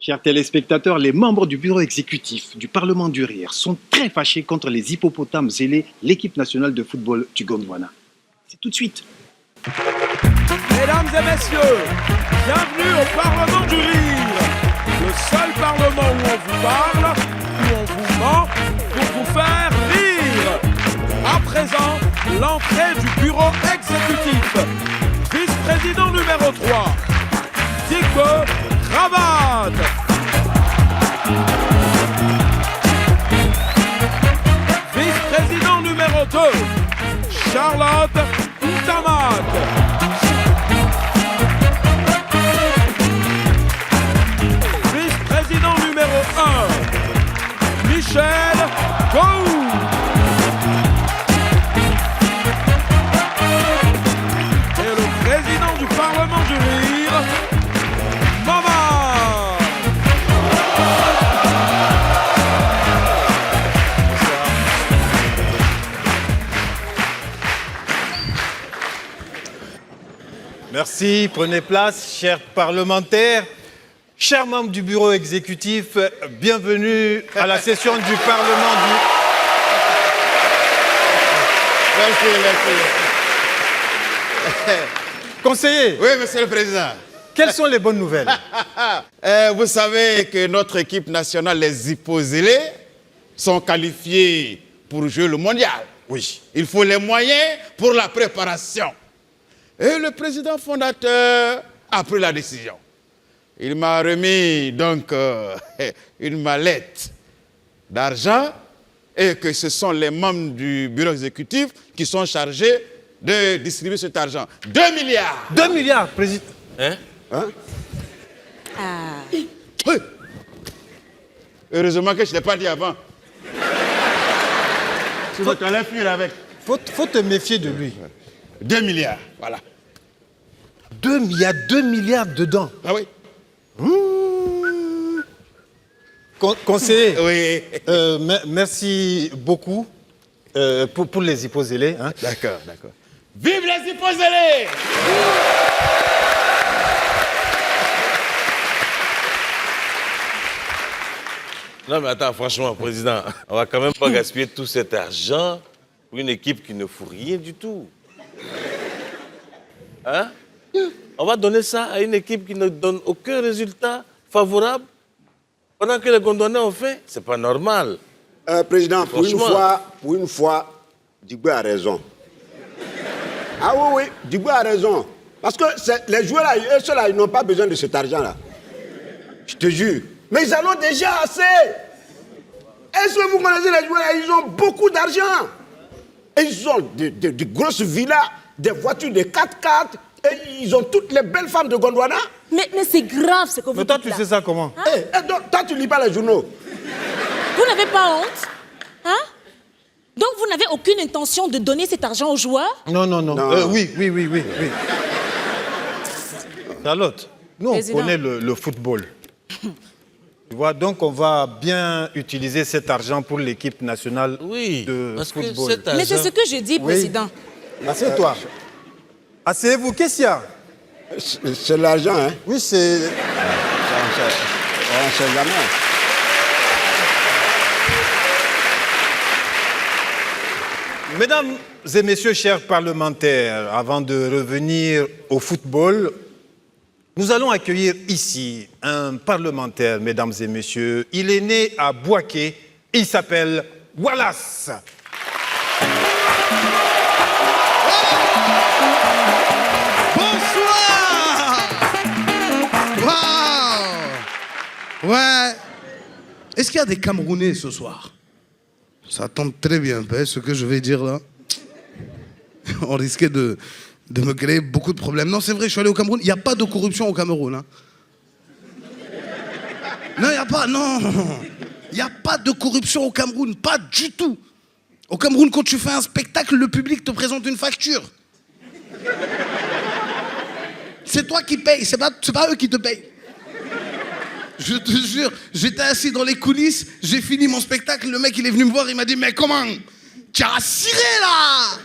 Chers téléspectateurs, les membres du bureau exécutif du Parlement du Rire sont très fâchés contre les hippopotames zélés, l'équipe nationale de football du Gondwana. C'est tout de suite. Mesdames et messieurs, bienvenue au Parlement du Rire, le seul parlement où on vous parle, où on vous ment, pour vous faire rire. À présent, l'entrée du bureau exécutif. Vice-président numéro 3, Diego Cravate. Vice-président numéro 2, Charlotte Ntamak. Vice-président numéro 1, Michel Gou. Et le président du Parlement du Rire, Mama. Merci, prenez place, chers parlementaires, chers membres du bureau exécutif, bienvenue à la session du Parlement du... Merci. Conseiller, Oui, monsieur le président. quelles sont les bonnes nouvelles? Vous savez que notre équipe nationale, les hipposélés, sont qualifiés pour jouer le mondial. Oui. Il faut les moyens pour la préparation. Et le président fondateur a pris la décision. Il m'a remis donc une mallette d'argent et que ce sont les membres du bureau exécutif qui sont chargés de distribuer cet argent. 2 milliards. 2 milliards, président. Hein? Oui. Heureusement que je ne l'ai pas dit avant. Sinon, tu allais fuir avec. Faut te méfier de lui. 2 milliards, voilà. 2 milliards dedans. Ah oui? Conseiller, Oui. merci beaucoup pour les hipposélés. Hein. D'accord. Vive les hipposélés! Non mais attends, franchement, président, on va quand même pas gaspiller tout cet argent pour une équipe qui ne fout rien du tout. Hein? On va donner ça à une équipe qui ne donne aucun résultat favorable pendant que les Gondwanais ont fait. C'est pas normal. Président, pour Franchement. une fois, Digo a raison. Ah oui, Digo a raison. Parce que les joueurs, là, eux seuls, ils n'ont pas besoin de cet argent-là. Je te jure. Mais ils en ont déjà assez. Est-ce que vous connaissez les joueurs, là, ils ont beaucoup d'argent. Et ils ont de grosses villas, des voitures de 4x4. Et ils ont toutes les belles femmes de Gondwana. Mais c'est grave ce que vous Mais toi, dites tu là. sais ça comment? Donc, toi, tu lis pas les journaux. Vous n'avez pas honte? Hein? Donc vous n'avez aucune intention de donner cet argent aux joueurs? Non. Non. Oui. Charlotte, nous, on Président. connaît le football. Tu vois, donc on va bien utiliser cet argent pour l'équipe nationale Oui, de parce que football. cet argent... Mais c'est ce que je dis, président. Asseyez-toi. Asseyez-vous, qu'est-ce qu'il y a? C'est l'argent, hein. Oui, c'est... On sait jamais. Mesdames et messieurs, chers parlementaires, avant de revenir au football, nous allons accueillir ici un parlementaire, mesdames et messieurs. Il est né à Bouaké, il s'appelle Wallace. Bonsoir! Waouh! Ouais. Est-ce qu'il y a des Camerounais ce soir? Ça tombe très bien, ce que je vais dire là. On risquait de me créer beaucoup de problèmes. Non, c'est vrai, je suis allé au Cameroun. Il n'y a pas de corruption au Cameroun. Hein. Non, il n'y a pas, non. Il n'y a pas de corruption au Cameroun, pas du tout. Au Cameroun, quand tu fais un spectacle, le public te présente une facture. C'est toi qui payes, c'est pas eux qui te payent. Je te jure, j'étais assis dans les coulisses, j'ai fini mon spectacle, le mec il est venu me voir, il m'a dit « Mais comment? Tu as ciré là ?»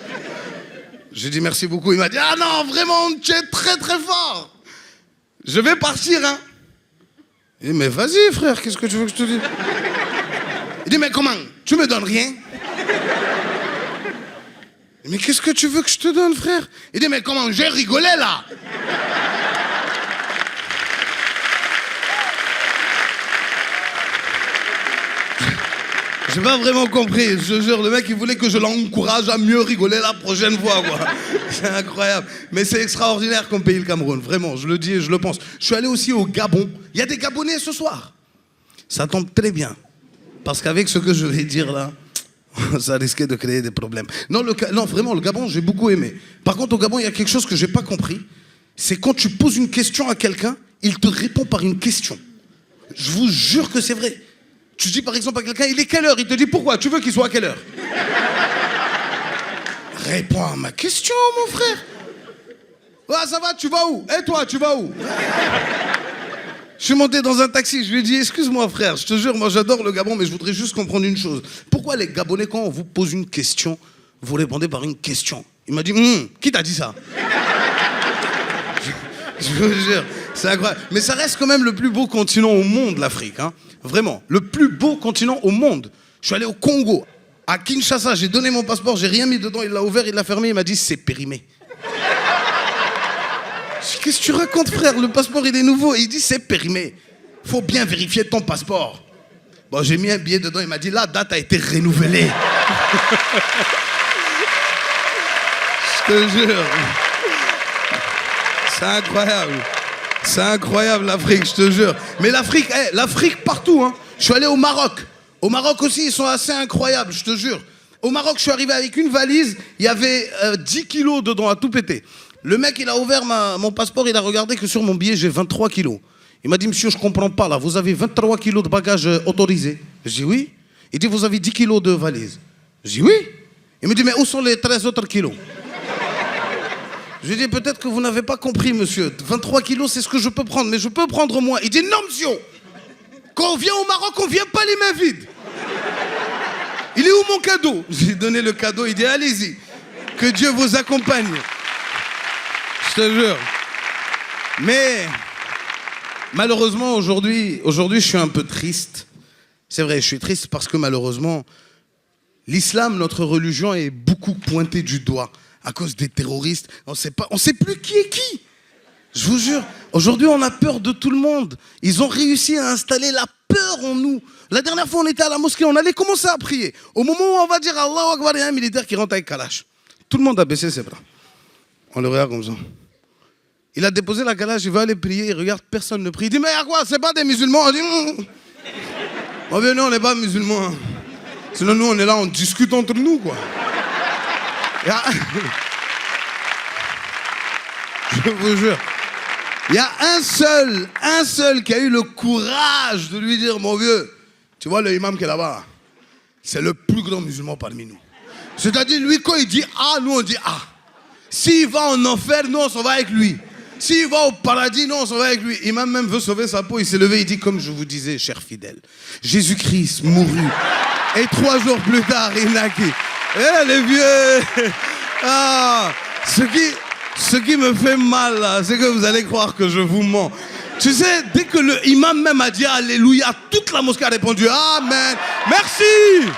J'ai dit « Merci beaucoup », il m'a dit « Ah non, vraiment, tu es très très fort !» Je vais partir, hein. Il dit, mais vas-y, frère, qu'est-ce que tu veux que je te dise? Il dit, mais comment? Tu me donnes rien? Mais qu'est-ce que tu veux que je te donne, frère? Il dit, mais comment? J'ai rigolé, là. J'ai pas vraiment compris, je te jure, le mec il voulait que je l'encourage à mieux rigoler la prochaine fois, quoi. C'est incroyable. Mais c'est extraordinaire comme pays, le Cameroun, vraiment, je le dis et je le pense. Je suis allé aussi au Gabon, il y a des Gabonais ce soir. Ça tombe très bien, parce qu'avec ce que je vais dire là, ça risquait de créer des problèmes. Non, non, vraiment, le Gabon, j'ai beaucoup aimé. Par contre, au Gabon, il y a quelque chose que j'ai pas compris, c'est quand tu poses une question à quelqu'un, il te répond par une question. Je vous jure que c'est vrai. Tu dis par exemple à quelqu'un, il est quelle heure? Il te dit pourquoi? Tu veux qu'il soit à quelle heure? Réponds à ma question, mon frère. Ah, ça va, tu vas où? Et toi, tu vas où? Je suis monté dans un taxi, je lui ai dit, excuse-moi frère, je te jure, moi j'adore le Gabon, mais je voudrais juste comprendre une chose. Pourquoi les Gabonais, quand on vous pose une question, vous répondez par une question? Il m'a dit, qui t'a dit ça? Je vous jure, c'est incroyable. Mais ça reste quand même le plus beau continent au monde, l'Afrique, hein. Vraiment, le plus beau continent au monde. Je suis allé au Congo, à Kinshasa, j'ai donné mon passeport, j'ai rien mis dedans, il l'a ouvert, il l'a fermé, il m'a dit c'est périmé. Je dis, qu'est-ce que tu racontes, frère? Le passeport il est nouveau. Et il dit c'est périmé. Faut bien vérifier ton passeport. Bon, j'ai mis un billet dedans, il m'a dit la date a été renouvelée. Je te jure. C'est incroyable. C'est incroyable l'Afrique, je te jure. Mais l'Afrique, l'Afrique partout, hein. Je suis allé au Maroc. Au Maroc aussi, ils sont assez incroyables, je te jure. Au Maroc, je suis arrivé avec une valise, il y avait 10 kilos dedans, à tout péter. Le mec, il a ouvert mon passeport, il a regardé que sur mon billet, j'ai 23 kilos. Il m'a dit, monsieur, je comprends pas, là, vous avez 23 kilos de bagages autorisés? Je dis oui. Il dit, vous avez 10 kilos de valise? Je dis oui. Il me dit, mais où sont les 13 autres kilos? Je lui ai dit, peut-être que vous n'avez pas compris, monsieur. 23 kilos, c'est ce que je peux prendre, mais je peux prendre moins. Il dit, non, monsieur. Quand on vient au Maroc, on vient pas les mains vides. Il est où mon cadeau? J'ai donné le cadeau, il dit, allez-y. Que Dieu vous accompagne. Je te jure. Mais, malheureusement, aujourd'hui, je suis un peu triste. C'est vrai, je suis triste parce que malheureusement, l'islam, notre religion, est beaucoup pointée du doigt. À cause des terroristes, on sait plus qui est qui. Je vous jure, aujourd'hui on a peur de tout le monde. Ils ont réussi à installer la peur en nous. La dernière fois on était à la mosquée, on allait commencer à prier. Au moment où on va dire Allahu Akbar, il y a un militaire qui rentre avec Kalash. Tout le monde a baissé ses bras. On le regarde comme ça. Il a déposé la Kalash, il va aller prier, il regarde, personne ne prie. Il dit, mais à quoi? C'est pas des musulmans? On dit, oh bien non, on n'est pas musulmans. Hein. Sinon nous on est là, on discute entre nous quoi. Je vous jure, il y a un seul qui a eu le courage de lui dire, mon vieux, tu vois le imam qui est là-bas, c'est le plus grand musulman parmi nous. C'est-à-dire, lui, quand il dit A, nous on dit A. S'il va en enfer, nous on s'en va avec lui. S'il va au paradis, nous on s'en va avec lui. Imam même veut sauver sa peau, il s'est levé, il dit, comme je vous disais, cher fidèle, Jésus-Christ mourut, et 3 jours plus tard, il naquit. Eh les vieux! Ah! Ce qui me fait mal là, c'est que vous allez croire que je vous mens. Tu sais, dès que le imam même a dit Alléluia, toute la mosquée a répondu Amen. Merci!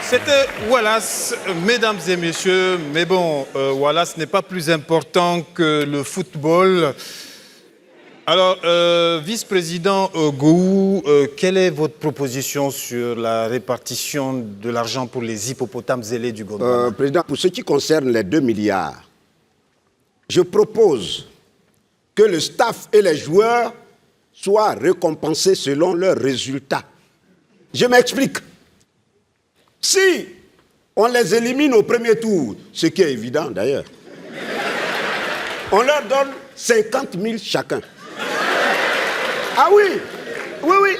C'était Wallace, mesdames et messieurs. Mais bon, Wallace n'est pas plus important que le football. Alors, vice-président Gou, quelle est votre proposition sur la répartition de l'argent pour les hippopotames zélés du Gondwana? Président, pour ce qui concerne les 2 milliards, je propose que le staff et les joueurs soient récompensés selon leurs résultats. Je m'explique. Si on les élimine au premier tour, ce qui est évident d'ailleurs, on leur donne 50 000 chacun. Ah oui, oui, oui.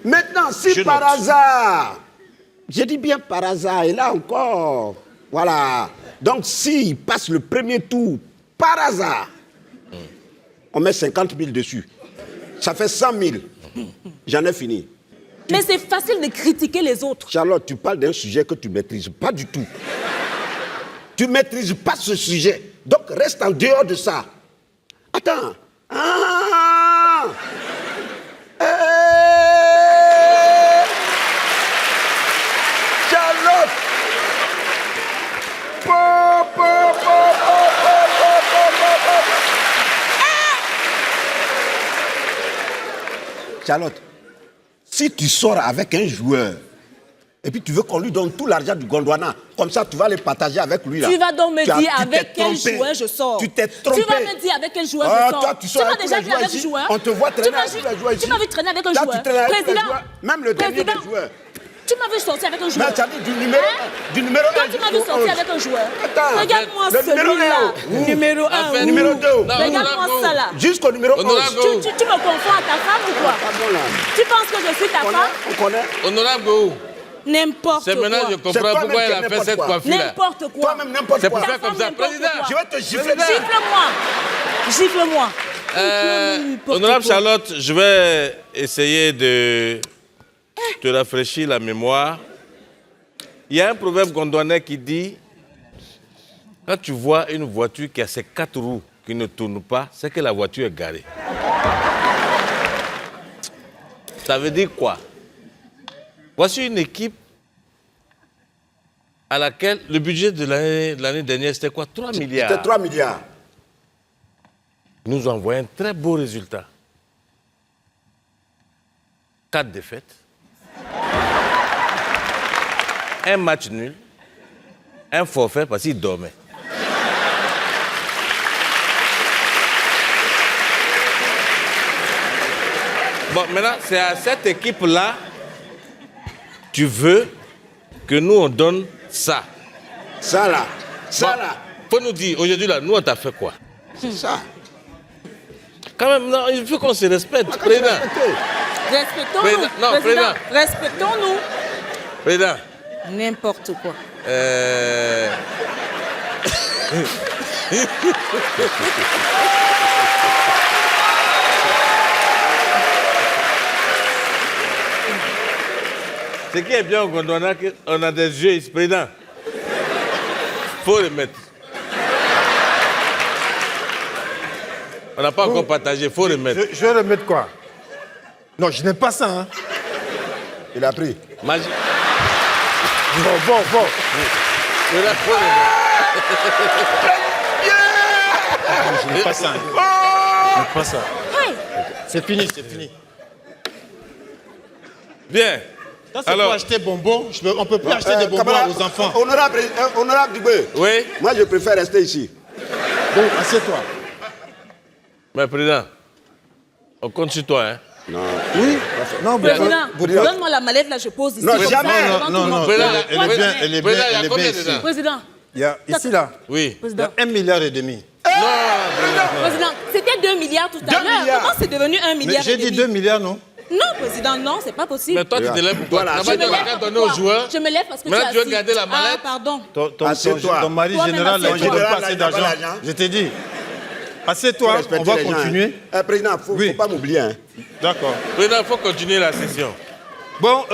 Maintenant, si par hasard, je dis bien par hasard, et là encore, voilà. Donc, s'ils passent le premier tour, par hasard, on met 50 000 dessus. Ça fait 100 000. J'en ai fini. Mais c'est facile de critiquer les autres. Charlotte, tu parles d'un sujet que tu ne maîtrises pas du tout. Tu ne maîtrises pas ce sujet. Donc reste en dehors de ça. Attends. Ah! Charlotte! Charlotte, si tu sors avec un joueur et puis tu veux qu'on lui donne tout l'argent du Gondwana, comme ça tu vas les partager avec lui là. Tu vas donc me dire avec quel joueur je sors. Tu t'es trompé. Tu vas me dire avec quel joueur je sors. Toi, tu sors déjà vu avec un joueur. On te voit traîner avec un joueur ici. Tu m'as vu traîner avec un joueur. Président, même le dernier des joueurs. Tu m'as vu sortir avec un joueur. Mais tu as dit du numéro 1. Toi, tu m'as vu sortir avec un joueur. Attends. Regarde-moi Le celui-là. Numéro 1. Numéro 2. Regarde-moi ça là. Jusqu'au numéro 11. Tu me confonds à ta femme ou quoi? Tu penses que je suis ta femme? On connaît. Honorable Gou, N'importe quoi. c'est maintenant que je comprends pourquoi elle a fait cette coiffure-là. N'importe quoi. Toi-même n'importe C'est quoi. pour faire comme ça. Président, Je vais te gifler. Gifle-moi. Honorable Charlotte, je vais essayer de te rafraîchir la mémoire. Il y a un proverbe gondwanais qui dit quand tu vois une voiture qui a ses 4 roues qui ne tournent pas, c'est que la voiture est garée. Ça veut dire quoi? Voici une équipe à laquelle le budget de l'année dernière, c'était quoi? 3 milliards. C'était 3 milliards. Ils nous ont envoyé un très beau résultat. 4 défaites. Un match nul. Un forfait parce qu'il dormait. Bon, maintenant, c'est à cette équipe-là, tu veux que nous, on donne ça. Ça là. Ça Bon, là. faut nous dire, aujourd'hui, là, nous, on t'a fait quoi? C'est ça. Quand même, non, il faut qu'on se respecte, président. Respectons-nous. Président, non, président. Respectons-nous. Président. N'importe quoi. Ce qui est bien au Gondwana, on a des jeux ici, président. Faut les mettre. On n'a pas encore partagé, faut les mettre. Je vais remettre quoi? Non, je n'aime pas ça. Hein. Il a pris. Magie. Bon. Président, faut les mettre. Je n'aime pas ça. Hein. Je n'aime pas ça. C'est fini. Bien. Ça, c'est Alors, pour acheter bonbons. On ne peut plus acheter des bonbons camarade, aux enfants. Honorable Dubé. oui, Moi, je préfère rester ici. Bon, assieds-toi. mais président, on compte sur toi, hein. Non. Oui. Non, Président, donne-moi la mallette là, je pose ici. Non, comme jamais. ça, devant tout le Non, monde. Président, elle est bien président, il y a combien ici. dedans? Président, Il y a, ici, là, Oui. il y a 1,5 milliard. président, c'était 2 milliards tout à 2 l'heure. milliards. Comment c'est devenu 1 Mais milliard j'ai et dit demi? 2 milliards, non? Non, président, non, c'est pas possible. Mais toi, tu te lèves pour quoi? Voilà, Tu n'as pas Je me dit lève la donner aux joueurs. Je me lève parce que Maintenant, tu as tu veux garder la mallette? Ah, pardon. Assieds-toi. Ton mari Toi-même, général, il ne assieds-toi. donne pas Là, assez il n'a pas d'argent. l'argent. Je t'ai dit. Assieds-toi, on va continuer. Président, il ne Oui. faut pas m'oublier. Hein. D'accord. Président, il faut continuer la session. Bon,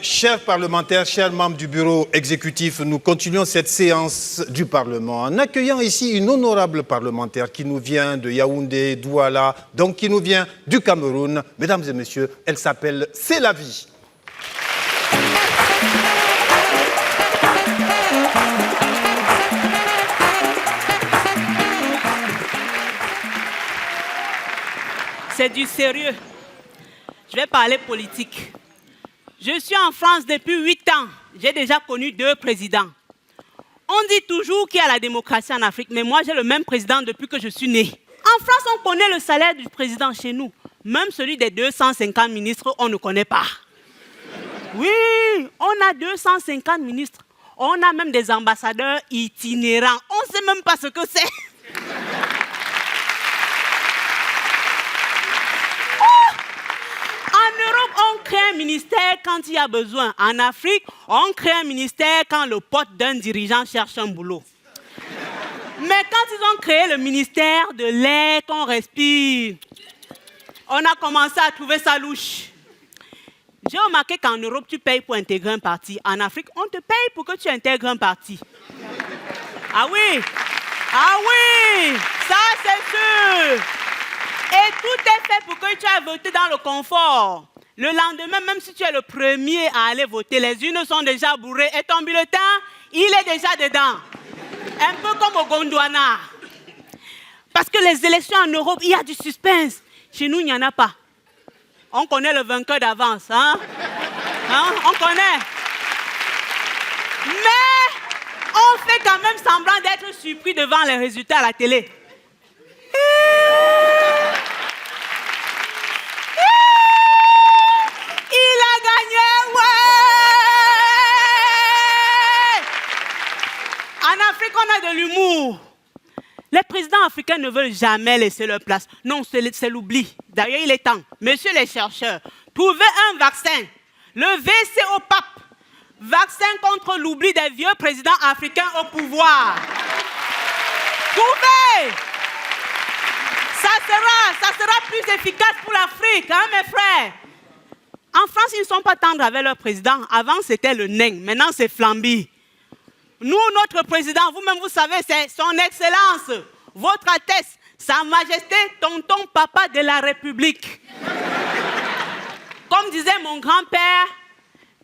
chers parlementaires, chers membres du bureau exécutif, nous continuons cette séance du Parlement en accueillant ici une honorable parlementaire qui nous vient de Yaoundé, Douala, donc qui nous vient du Cameroun. Mesdames et messieurs, elle s'appelle C'est la vie. C'est du sérieux. Je vais parler politique. Je suis en France depuis 8 ans. J'ai déjà connu 2 présidents. On dit toujours qu'il y a la démocratie en Afrique, mais moi j'ai le même président depuis que je suis né. En France, on connaît le salaire du président chez nous. Même celui des 250 ministres, on ne connaît pas. Oui, on a 250 ministres. On a même des ambassadeurs itinérants. On ne sait même pas ce que c'est. En Europe, on crée un ministère quand il y a besoin. En Afrique, on crée un ministère quand le pote d'un dirigeant cherche un boulot. Mais quand ils ont créé le ministère de l'air qu'on respire, on a commencé à trouver ça louche. J'ai remarqué qu'en Europe, tu payes pour intégrer un parti. En Afrique, on te paye pour que tu intègres un parti. Ah oui, ah oui, ça c'est sûr. Et tout est fait pour que tu aies voté dans le confort. Le lendemain, même si tu es le premier à aller voter, les urnes sont déjà bourrées et ton bulletin, il est déjà dedans. Un peu comme au Gondwana. Parce que les élections en Europe, il y a du suspense. Chez nous, il n'y en a pas. On connaît le vainqueur d'avance. Hein? On connaît. Mais on fait quand même semblant d'être surpris devant les résultats à la télé. Il a gagné, ouais! En Afrique, on a de l'humour. Les présidents africains ne veulent jamais laisser leur place. Non, c'est l'oubli. D'ailleurs, il est temps. Messieurs les chercheurs, trouvez un vaccin. Le VCO-PAP. Vaccin contre l'oubli des vieux présidents africains au pouvoir. Trouvez! Ça sera plus efficace pour l'Afrique, hein, mes frères? En France, ils ne sont pas tendres avec leur président. Avant, c'était le Neng. Maintenant, c'est Flamby. Nous, notre président, vous-même, vous savez, c'est son Excellence, votre Altesse, Sa Majesté, tonton papa de la République. Comme disait mon grand-père,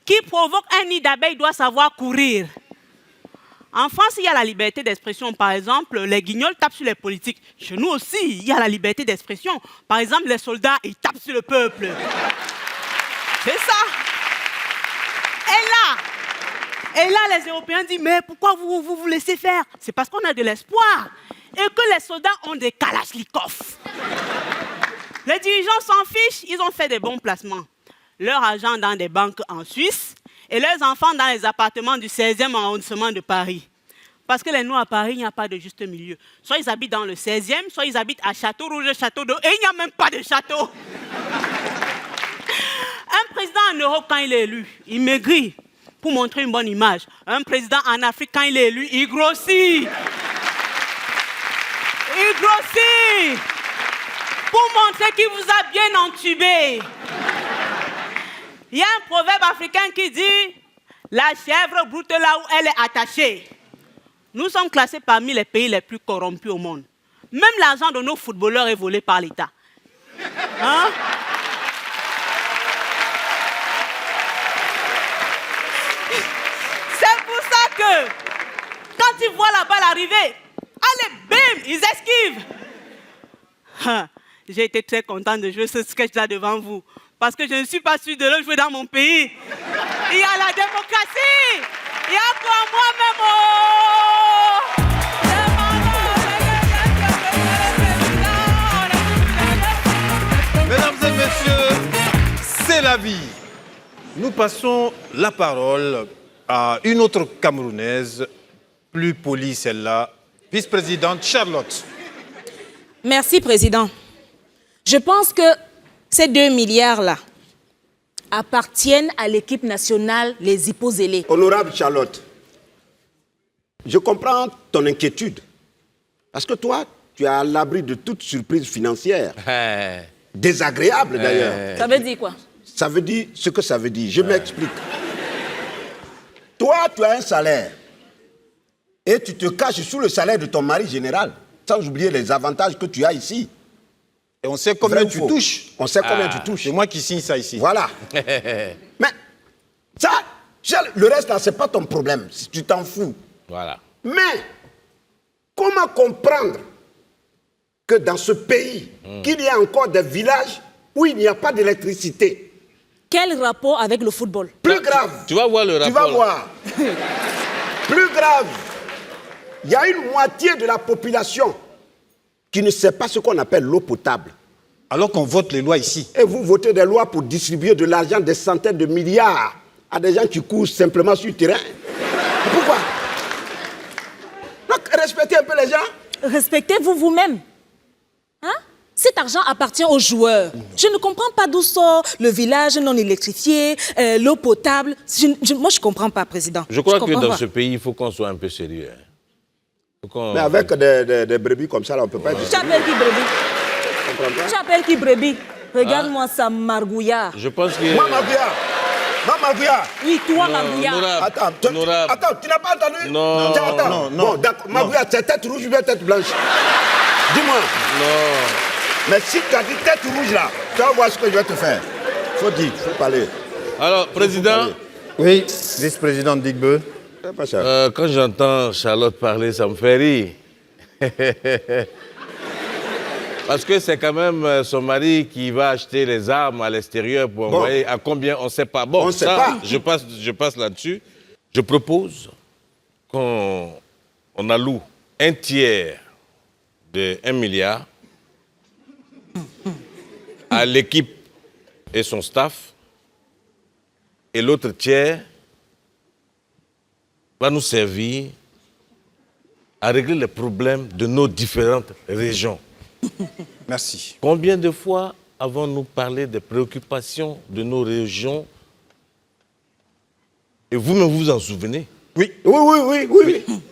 qui provoque un nid d'abeilles doit savoir courir. En France, il y a la liberté d'expression. Par exemple, les guignols tapent sur les politiques. Chez nous aussi, il y a la liberté d'expression. Par exemple, les soldats, ils tapent sur le peuple. C'est ça. Et là, les Européens disent, mais pourquoi vous laissez faire? C'est parce qu'on a de l'espoir. Et que les soldats ont des kalachnikovs. Les dirigeants s'en fichent, ils ont fait des bons placements. Leur argent dans des banques en Suisse et leurs enfants dans les appartements du 16e arrondissement de Paris. Parce que les Noirs à Paris, il n'y a pas de juste milieu. Soit ils habitent dans le 16e, soit ils habitent à Château-Rouge, Château-d'Eau, et il n'y a même pas de château. Un président en Europe, quand il est élu, il maigrit pour montrer une bonne image. Un président en Afrique, quand il est élu, il grossit. Il grossit pour montrer qu'il vous a bien entubé. Il y a un proverbe africain qui dit « La chèvre broute là où elle est attachée ». Nous sommes classés parmi les pays les plus corrompus au monde. Même l'argent de nos footballeurs est volé par l'État. Hein? C'est pour ça que, quand ils voient la balle arriver, allez, bim, ils esquivent. J'ai été très content de jouer ce sketch-là devant vous. Parce que je ne suis pas sûr de le jouer dans mon pays. Il y a la démocratie. Il y a quoi moi-même. Mesdames et messieurs, c'est la vie. Nous passons la parole à une autre Camerounaise, plus polie celle-là, vice-présidente Charlotte. Merci, Président. Je pense que ces 2 milliards-là appartiennent à l'équipe nationale, les Hippo-Zélé. Honorable Charlotte, je comprends ton inquiétude. Parce que toi, tu es à l'abri de toute surprise financière. Désagréable d'ailleurs. Ça veut dire quoi? Ça veut dire ce que ça veut dire. Je m'explique. Toi, tu as un salaire. Et tu te caches sous le salaire de ton mari général. Sans oublier les avantages que tu as ici. Et on sait combien tu touches. On sait combien tu touches. C'est moi qui signe ça ici. Voilà. Mais ça, le reste là, c'est pas ton problème. Si tu t'en fous. Voilà. Mais comment comprendre que dans ce pays, qu'il y a encore des villages où il n'y a pas d'électricité? Quel rapport avec le football? Plus grave. Tu vas voir le rapport. Tu vas voir. Plus grave. Il y a une moitié de la population qui ne sait pas ce qu'on appelle l'eau potable. Alors qu'on vote les lois ici. Et vous votez des lois pour distribuer de l'argent, des centaines de milliards à des gens qui courent simplement sur le terrain. Pourquoi? Donc, respectez un peu les gens. Respectez-vous vous-même. Hein? Cet argent appartient aux joueurs. Je ne comprends pas d'où sort le village non électrifié, l'eau potable. Moi, je ne comprends pas, Président. Je crois que dans ce pays, il faut qu'on soit un peu sérieux. Mais avec des brebis comme ça, là, on ne peut pas dire. Tu appelles qui brebis? Tu appelles qui brebis? Regarde-moi ça, margouillard. Je pense que... Moi, margouillard. Non, Magouya. Oui, toi, Magouya. Attends, tu n'as pas entendu? Non. Attends, bon, d'accord. Magouya, c'est tête rouge ou bien tête blanche? Dis-moi. Non. Mais si tu as dit tête rouge là, tu vas voir ce que je vais te faire. Faut dire, faut parler. Alors, Président, Oui, vice-président Digbe. C'est pas ça. quand j'entends Charlotte parler, ça me fait rire. Parce que c'est quand même son mari qui va acheter les armes à l'extérieur pour envoyer à combien, on ne sait pas. Bon, On sait pas. Je passe là-dessus. Je propose qu'on alloue un tiers de 1 milliard à l'équipe et son staff, et l'autre tiers va nous servir à régler les problèmes de nos différentes régions. Merci. Combien de fois avons-nous parlé des préoccupations de nos régions? Et vous-même, vous vous en souvenez? Oui.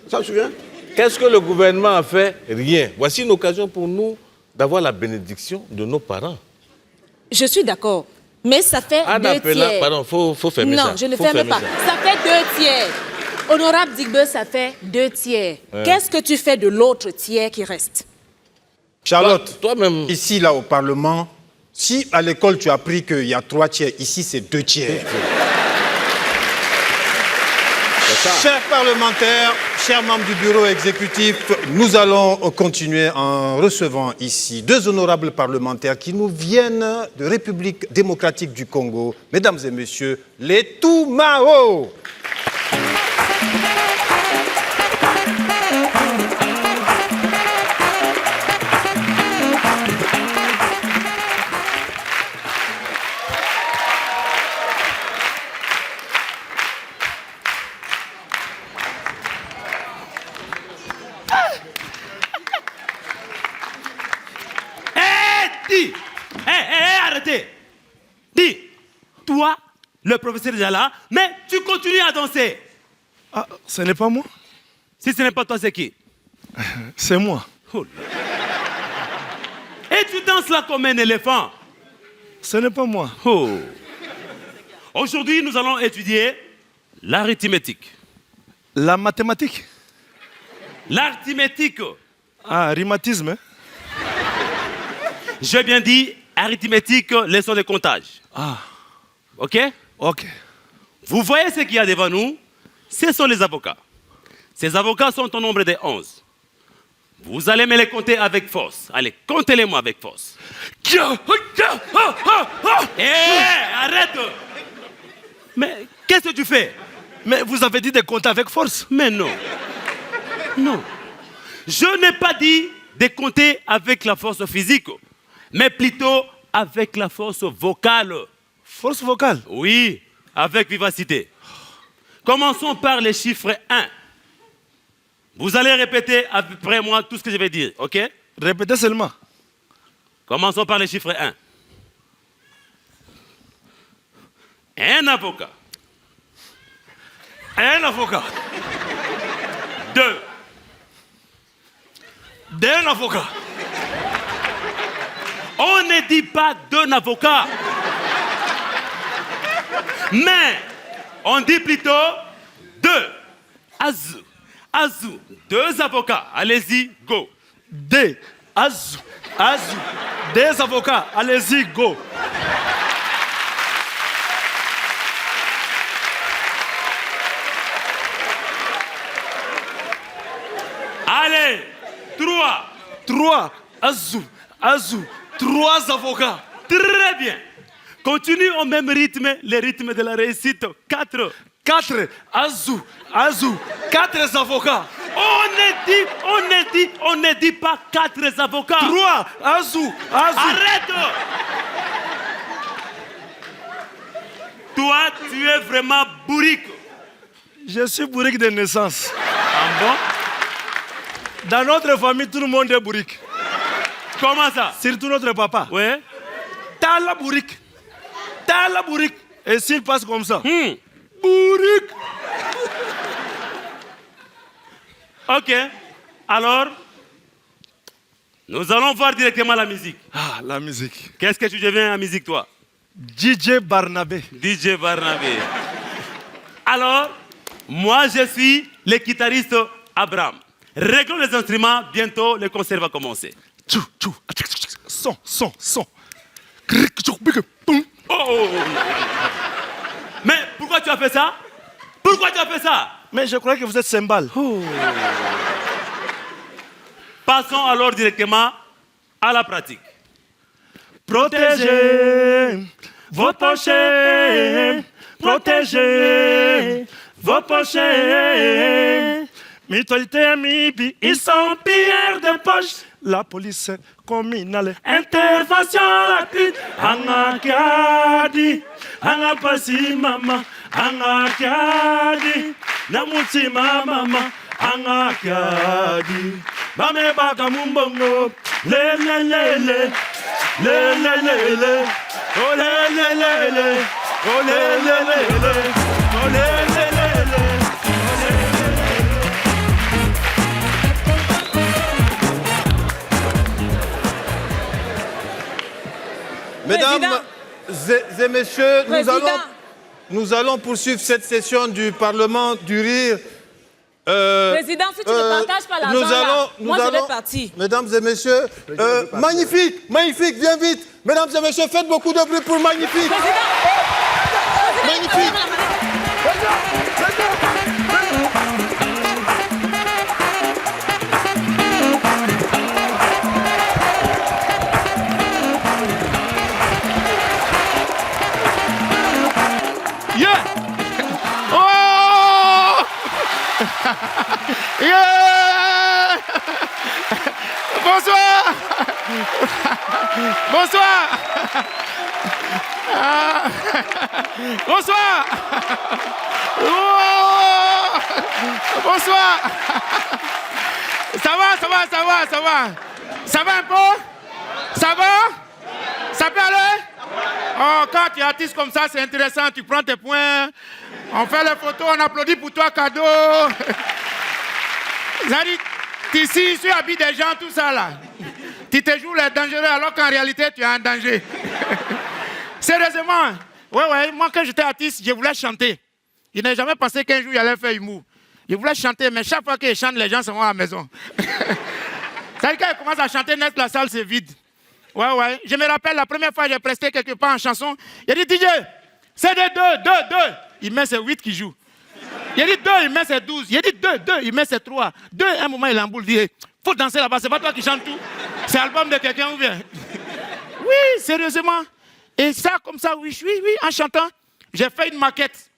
Ça me souvient. Qu'est-ce que le gouvernement a fait? Rien. Voici une occasion pour nous d'avoir la bénédiction de nos parents. Je suis d'accord. Mais ça fait deux tiers. Pardon, faut fermer ça. Non, je ne Faut ferme pas. ça. Ça fait 2 tiers. Honorable Digbe, ça fait 2 tiers. Qu'est-ce que tu fais de l'autre tiers qui reste? Charlotte, Toi-même. ici, là, au Parlement, si à l'école tu as appris qu'il y a 3 tiers, ici c'est 2 tiers. Chers parlementaires, chers membres du bureau exécutif, nous allons continuer en recevant ici 2 honorables parlementaires qui nous viennent de République démocratique du Congo. Mesdames et messieurs, les Toumao. Arrêtez. Dis, toi, le professeur est déjà là, mais tu continues à danser. Ah, ce n'est pas moi. Si ce n'est pas toi, c'est qui? C'est moi. Oh là. Et tu danses là comme un éléphant. Ce n'est pas moi. Oh. Aujourd'hui, nous allons étudier l'arithmétique. La mathématique. L'arithmétique. Ah, rhumatisme. Hein? J'ai bien dit arithmétique, leçon de comptage. Ah. OK? Ok. Vous voyez ce qu'il y a devant nous? Ce sont les avocats. Ces avocats sont au nombre de 11. Vous allez me les compter avec force. Allez, comptez-les-moi avec force. Hé, arrête! Mais qu'est-ce que tu fais? Mais vous avez dit de compter avec force. Mais non. Non. Je n'ai pas dit de compter avec la force physique, mais plutôt avec la force vocale. Force vocale? Oui, avec vivacité. Commençons par les chiffres 1. Vous allez répéter après moi tout ce que je vais dire, ok? Répétez seulement. Commençons par les chiffres 1. Un avocat. Un avocat. 2. D'un avocat. On ne dit pas d'un avocat. Mais on dit plutôt 2. Azou. Azou. 2 avocats. Allez-y, go. Des. Azou. Azou. Des avocats. Allez-y, go. Allez, 3. 3. Azou. Azou. 3 avocats. Très bien. Continue au même rythme, le rythme de la réussite. 4. 4. Azou. Azou. 4 avocats. On ne dit pas 4 avocats. 3. Azou. Azou. Arrête! Toi, tu es vraiment bourrique. Je suis bourrique de naissance. Ah bon? Dans notre famille, tout le monde est bourrique. Comment ça? Surtout notre papa. Ouais. T'as la bourrique. T'as la bourrique. Et s'il passe comme ça. Bourrique. Ok. Alors, nous allons voir directement la musique. Ah, la musique. Qu'est-ce que tu deviens en musique, toi? DJ Barnabé. DJ Barnabé. Alors, moi je suis le guitariste Abraham. Réglons les instruments, bientôt le concert va commencer. Son. Oh. Mais pourquoi tu as fait ça? Pourquoi tu as fait ça? Mais je croyais que vous êtes cymbale. Passons alors directement à la pratique. Protégez vos pochets. Protégez vos pochets. Mutualité Mibi, ils sont pilleurs de poche. La police communale. Intervention rapide. Angakadi, angapasi mama. Angakadi, namutima mama. Angakadi, bame baka mumbongo. Le. Oh le. Oh le. Oh le. Mesdames et messieurs, Président. nous allons poursuivre cette session du Parlement du Rire. Président, si tu ne partages pas l'argent, moi je vais partir. Mesdames et messieurs, magnifique, viens vite. Mesdames et messieurs, faites beaucoup de bruit pour Magnifique. Magnifique. Yeah! Oh! Yeah! Bonsoir! Bonsoir! Bonsoir! Oh! Bonsoir! Ça va? Ça va un peu? Ça va? Ça peut aller? Oh, quand tu es artiste comme ça, c'est intéressant. Tu prends tes points, on fait les photos, on applaudit pour toi, cadeau. Ici, tu habites des gens, tout ça là. Tu te joues les dangereux alors qu'en réalité, tu es en danger. Sérieusement, ouais, moi quand j'étais artiste, je voulais chanter. Je n'ai jamais pensé qu'un jour, il allait faire humour. Je voulais chanter, mais chaque fois que je chante, les gens sont à la maison. Ça veut dire quand je commence à chanter, net, la salle c'est vide. Ouais. Je me rappelle la première fois que j'ai presté quelque part en chanson. Il a dit DJ, c'est des 2. Il met ses 8 qui jouent. Il a dit 2, il met ses 12. Il a dit 2, il met ses 3. 2, un moment il emboule, il dit faut danser là-bas, c'est pas toi qui chantes tout. C'est l'album de quelqu'un ou bien? Oui, sérieusement. Et ça, comme ça, oui, en chantant, j'ai fait une maquette.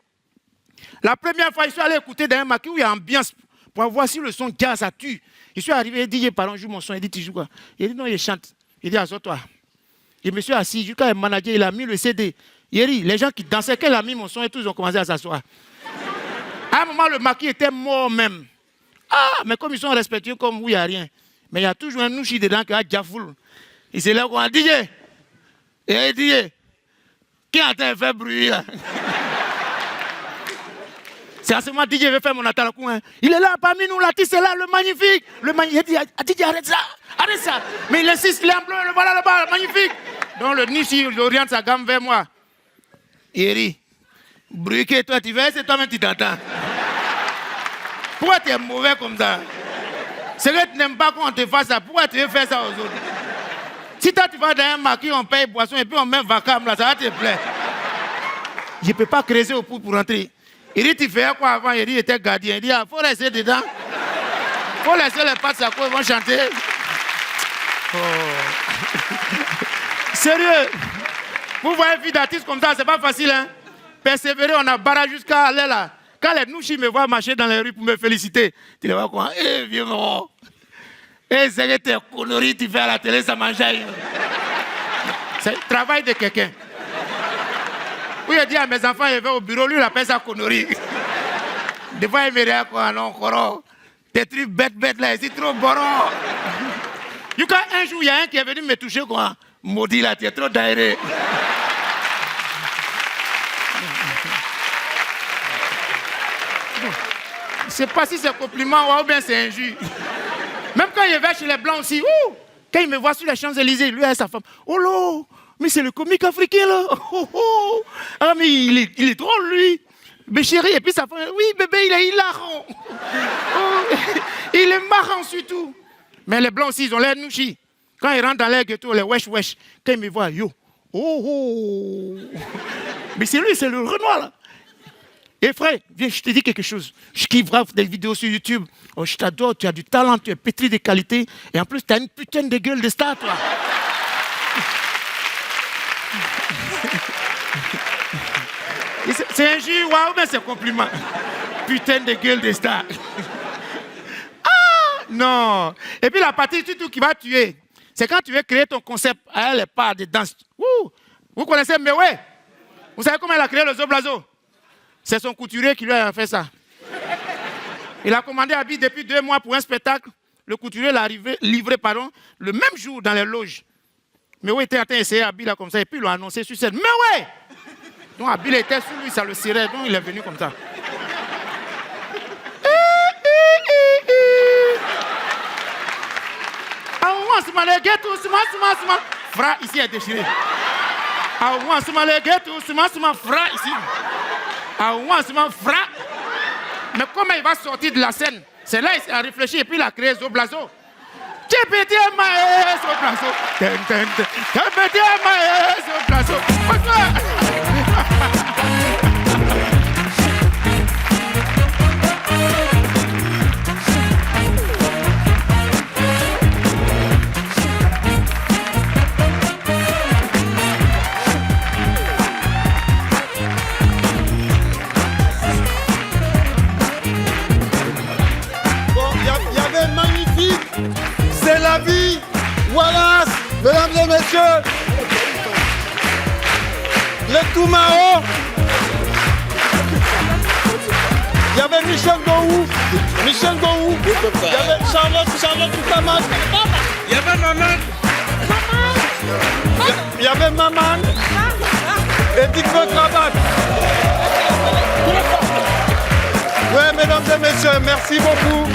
La première fois, je suis allé écouter dans un maquette où il y a ambiance pour voir si le son jazz, ça tue. Je suis arrivé, il dit pardon, joue mon son. Il dit tu joues quoi? Il dit non, il chante. Il dit, assois-toi. Je me suis assis, jusqu'à un manager, il a mis le CD. Il dit, les gens qui dansaient, quand il a mis mon son et tout, ils ont commencé à s'asseoir. À un moment, le maquis était mort même. Ah, mais comme ils sont respectueux, comme vous, il n'y a rien. Mais il y a toujours un nouchi dedans qui a Jafoul. Il s'est là, on a dit, et il dit, qui a été fait bruit là? C'est à ce moment DJ veut faire mon attaque. Il est là parmi nous, l'artiste est là, le magnifique. Il dit, DJ, arrête ça. Mais il insiste, il est en bleu, le voilà là-bas, magnifique. Donc le Nishi, il oriente sa gamme vers moi. Il dit, bruqué, toi, tu veux, c'est toi-même qui t'entends. Pourquoi tu es mauvais comme ça? C'est que tu n'aimes pas qu'on te fasse ça. Pourquoi tu veux faire ça aux autres? Si toi, tu vas dans un maquis, on paye boisson et puis on met vacam là, ça va te plaire. Je ne peux pas creuser au pouls pour rentrer. Il dit, tu fais quoi avant? Il dit, il était gardien. Il dit, il faut rester dedans. Il faut laisser les pattes à quoi ils vont chanter. Oh. Sérieux. Vous voyez une fille d'artiste comme ça, c'est pas facile, hein? Persévérer, on a barré jusqu'à aller là. Quand les nouchis me voient marcher dans les rues pour me féliciter, tu les vois quoi? Eh, vieux mort. Eh, c'est que tes conneries, tu fais à la télé, ça mange. C'est le travail de quelqu'un. Oui, il dit à mes enfants, il va au bureau, lui, il appelle ça connerie. Des fois, il me dit quoi, non, coro. Des trucs bêtes là, c'est trop boron. Un jour, il y a un qui est venu me toucher, quoi. Maudit là, tu es trop daéré. Je ne sais pas si c'est compliment ou bien c'est injure. Même quand il va chez les Blancs aussi, quand il me voit sur les Champs-Élysées, lui et sa femme, oh là, Mais c'est le comique africain, là. Ah, mais il est drôle, lui. Mais chérie, et puis ça fait... Oui, bébé, il est hilarant. Il est marrant, surtout. Mais les blancs aussi, ils ont l'air nouchis. Quand ils rentrent dans l'air ghetto, les wesh, quand ils me voient, yo. Mais c'est lui, c'est le Renoir, là. Et frère, viens, je te dis quelque chose. Je kiffe grave des vidéos sur YouTube. Oh, je t'adore, tu as du talent, tu es pétri de qualité. Et en plus, tu as une putain de gueule de star, toi. C'est injure, waouh, mais c'est compliment. Putain de gueule de star. Ah, non. Et puis la partie surtout qui va tuer, c'est quand tu veux créer ton concept à les parts de danse. Vous connaissez Mewe? Vous savez comment elle a créé le Zoblazo? C'est son couturier qui lui a fait ça. Il a commandé habit depuis 2 mois pour un spectacle. Le couturier l'a livré le même jour dans les loges. Mais oui, il était en train d'essayer Abi là comme ça. Et puis il l'a annoncé sur scène. Mais ouais! Donc Abi était sur lui, ça le cirait. Donc il est venu comme ça. Fra ici est déchiré. Fra ici. Mais comment il va sortir de la scène? C'est là qu'il a réfléchi et puis il a créé Zoblazo. C'est la vie. Wallace, mesdames et messieurs, le Toumao. Il y avait Michel Gouou. Il y avait Charlotte Toutaman. Il y avait Maman. Il y avait Maman. Et Dikvo Krabat. Ouais, mesdames et messieurs, merci beaucoup.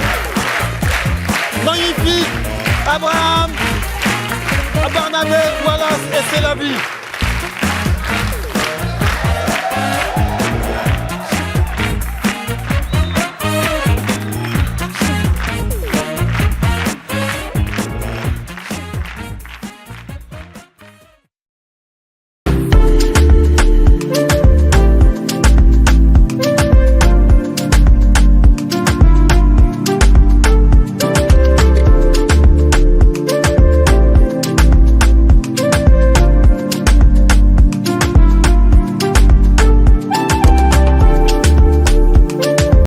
Magnifique, Abraham, Barnabé, Wallace, et c'est la vie.